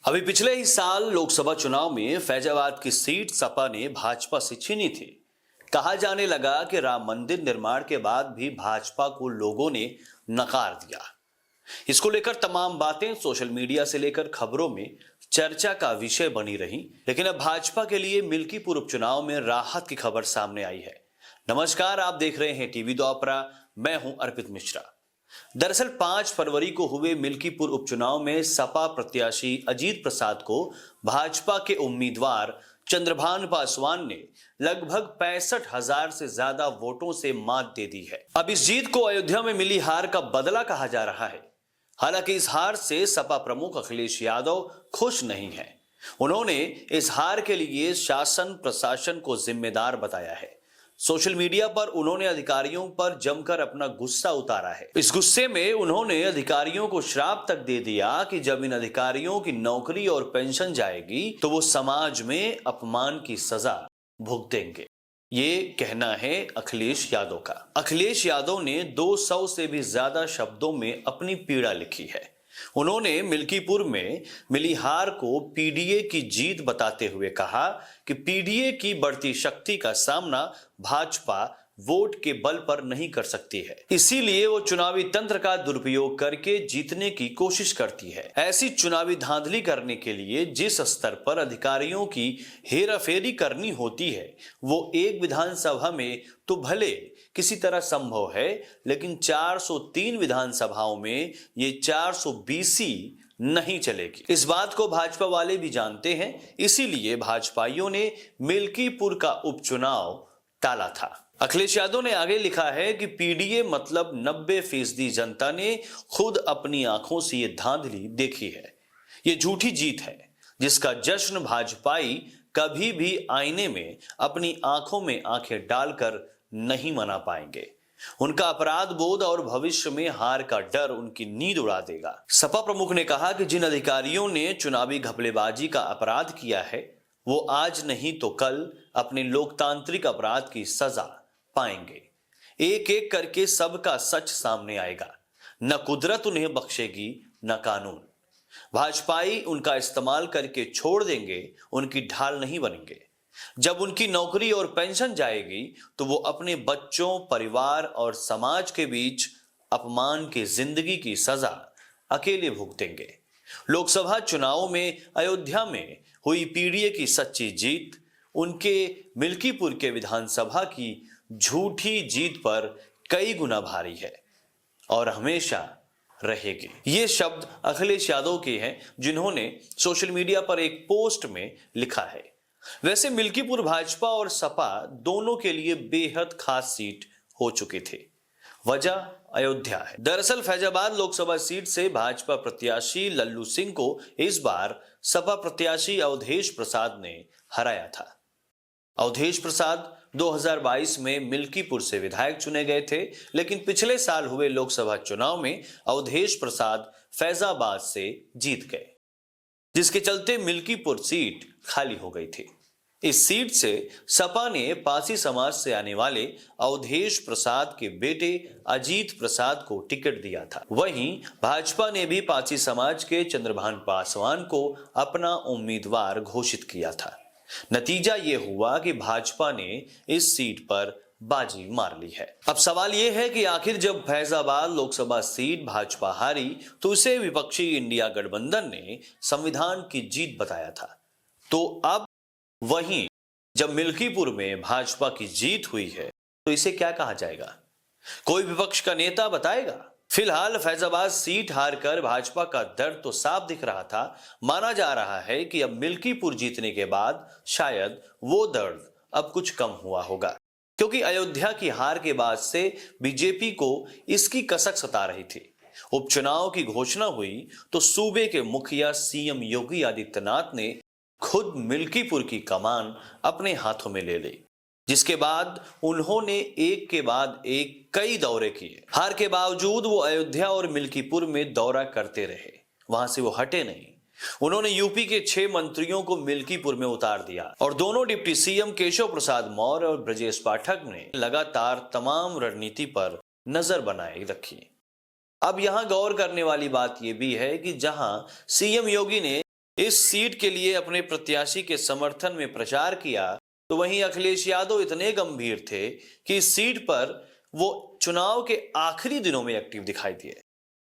अभी पिछले ही साल लोकसभा चुनाव में फैजाबाद की सीट सपा ने भाजपा से छीनी थी। कहा जाने लगा कि राम मंदिर निर्माण के बाद भी भाजपा को लोगों ने नकार दिया। इसको लेकर तमाम बातें सोशल मीडिया से लेकर खबरों में चर्चा का विषय बनी रही, लेकिन अब भाजपा के लिए मिल्कीपुर उपचुनाव में राहत की खबर सामने आई है। नमस्कार, आप देख रहे हैं टीवी दोपहरा। मैं हूं अर्पित मिश्रा। दरअसल 5 फरवरी को हुए मिल्कीपुर उपचुनाव में सपा प्रत्याशी अजीत प्रसाद को भाजपा के उम्मीदवार चंद्रभान पासवान ने लगभग 65,000 से ज्यादा वोटों से मात दे दी है। अब इस जीत को अयोध्या में मिली हार का बदला कहा जा रहा है। हालांकि इस हार से सपा प्रमुख अखिलेश यादव खुश नहीं है। उन्होंने इस हार के लिए शासन प्रशासन को जिम्मेदार बताया है। सोशल मीडिया पर उन्होंने अधिकारियों पर जमकर अपना गुस्सा उतारा है। इस गुस्से में उन्होंने अधिकारियों को श्राप तक दे दिया कि जब इन अधिकारियों की नौकरी और पेंशन जाएगी तो वो समाज में अपमान की सजा भुगतेंगे। ये कहना है अखिलेश यादव का। अखिलेश यादव ने 200 से भी ज्यादा शब्दों में अपनी पीड़ा लिखी है। उन्होंने मिल्कीपुर में मिली हार को पीडीए की जीत बताते हुए कहा कि पीडीए की बढ़ती शक्ति का सामना भाजपा वोट के बल पर नहीं कर सकती है, इसीलिए वो चुनावी तंत्र का दुरुपयोग करके जीतने की कोशिश करती है। ऐसी चुनावी धांधली करने के लिए जिस स्तर पर अधिकारियों की हेराफेरी करनी होती है वो एक विधानसभा में तो भले किसी तरह संभव है, लेकिन 403 विधानसभाओं में ये 420 नहीं चलेगी। इस बात को भाजपा वाले भी जानते हैं, इसीलिए भाजपाइयों ने मिल्कीपुर का उपचुनाव टाला था। अखिलेश यादव ने आगे लिखा है कि पीडीए मतलब 90% जनता ने खुद अपनी आंखों से ये धांधली देखी है। ये झूठी जीत है जिसका जश्न भाजपाई कभी भी आईने में अपनी आंखों में आंखें डालकर नहीं मना पाएंगे। उनका अपराध बोध और भविष्य में हार का डर उनकी नींद उड़ा देगा। सपा प्रमुख ने कहा कि जिन अधिकारियों ने चुनावी घपलेबाजी का अपराध किया है वो आज नहीं तो कल अपने लोकतांत्रिक अपराध की सजा पाएंगे। एक एक करके सबका सच सामने आएगा। न कुदरत उन्हें बख्शेगी न कानून। भाजपाई उनका इस्तेमाल करके छोड़ देंगे, उनकी ढाल नहीं बनेंगे। जब उनकी नौकरी और पेंशन जाएगी तो वो अपने बच्चों, परिवार और समाज के बीच अपमान की जिंदगी की सजा अकेले भुगतेंगे। लोकसभा चुनावों में अयोध्या में हुई पीडीए की सच्ची जीत उनके मिल्कीपुर के विधानसभा की झूठी जीत पर कई गुना भारी है और हमेशा रहेगी। ये शब्द अखिलेश यादव के हैं जिन्होंने सोशल मीडिया पर एक पोस्ट में लिखा है। वैसे मिल्कीपुर भाजपा और सपा दोनों के लिए बेहद खास सीट हो चुकी थी। वजह अयोध्या है। दरअसल फैजाबाद लोकसभा सीट से भाजपा प्रत्याशी लल्लू सिंह को इस बार सपा प्रत्याशी अवधेश प्रसाद ने हराया था। अवधेश प्रसाद 2022 में मिल्कीपुर से विधायक चुने गए थे, लेकिन पिछले साल हुए लोकसभा चुनाव में अवधेश प्रसाद फैजाबाद से जीत गए, जिसके चलते मिल्कीपुर सीट खाली हो गई थी। इस सीट से सपा ने पासी समाज से आने वाले अवधेश प्रसाद के बेटे अजीत प्रसाद को टिकट दिया था। वहीं भाजपा ने भी पासी समाज के चंद्रभान पासवान को अपना उम्मीदवार घोषित किया था। नतीजा ये हुआ कि भाजपा ने इस सीट पर बाजी मार ली है। अब सवाल यह है कि आखिर जब फैजाबाद लोकसभा सीट भाजपा हारी तो उसे विपक्षी इंडिया गठबंधन ने संविधान की जीत बताया था, तो अब वहीं जब मिल्कीपुर में भाजपा की जीत हुई है तो इसे क्या कहा जाएगा? कोई विपक्ष का नेता बताएगा? फिलहाल फैजाबाद सीट हारकर भाजपा का दर्द तो साफ दिख रहा था। माना जा रहा है कि अब मिल्कीपुर जीतने के बाद शायद वो दर्द अब कुछ कम हुआ होगा, क्योंकि अयोध्या की हार के बाद से बीजेपी को इसकी कसक सता रही थी। उपचुनाव की घोषणा हुई तो सूबे के मुखिया सीएम योगी आदित्यनाथ ने खुद मिल्कीपुर की कमान अपने हाथों में ले ली, जिसके बाद उन्होंने एक के बाद एक कई दौरे किए। हार के बावजूद वो अयोध्या और मिल्कीपुर में दौरा करते रहे, वहां से वो हटे नहीं। उन्होंने यूपी के 6 मंत्रियों को मिल्कीपुर में उतार दिया और दोनों डिप्टी सीएम केशव प्रसाद मौर्य और ब्रजेश पाठक ने लगातार तमाम रणनीति पर नजर बनाए रखी। अब यहां गौर करने वाली बात यह भी है कि जहां सीएम योगी ने इस सीट के लिए अपने प्रत्याशी के समर्थन में प्रचार किया, तो वहीं अखिलेश यादव इतने गंभीर थे कि इस सीट पर वो चुनाव के आखिरी दिनों में एक्टिव दिखाई दिए,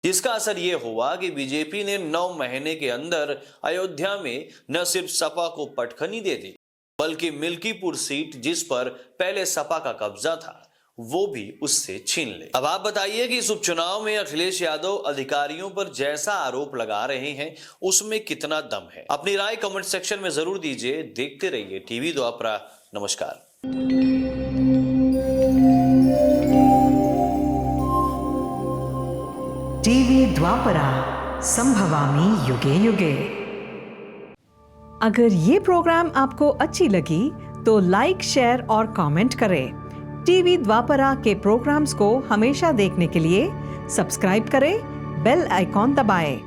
जिसका असर ये हुआ कि बीजेपी ने 9 महीने के अंदर अयोध्या में न सिर्फ सपा को पटखनी दे दी, बल्कि मिल्कीपुर सीट जिस पर पहले सपा का कब्जा था वो भी उससे छीन ले। अब आप बताइए कि इस उपचुनाव में अखिलेश यादव अधिकारियों पर जैसा आरोप लगा रहे हैं उसमें कितना दम है। अपनी राय कमेंट सेक्शन में जरूर दीजिए। देखते रहिए टीवी द्वापरा। नमस्कार। टीवी द्वापरा, संभवामि युगे युगे। अगर ये प्रोग्राम आपको अच्छी लगी तो लाइक, शेयर और कमेंट करें। टीवी द्वापरा के प्रोग्राम्स को हमेशा देखने के लिए सब्सक्राइब करें, बेल आइकॉन दबाएं।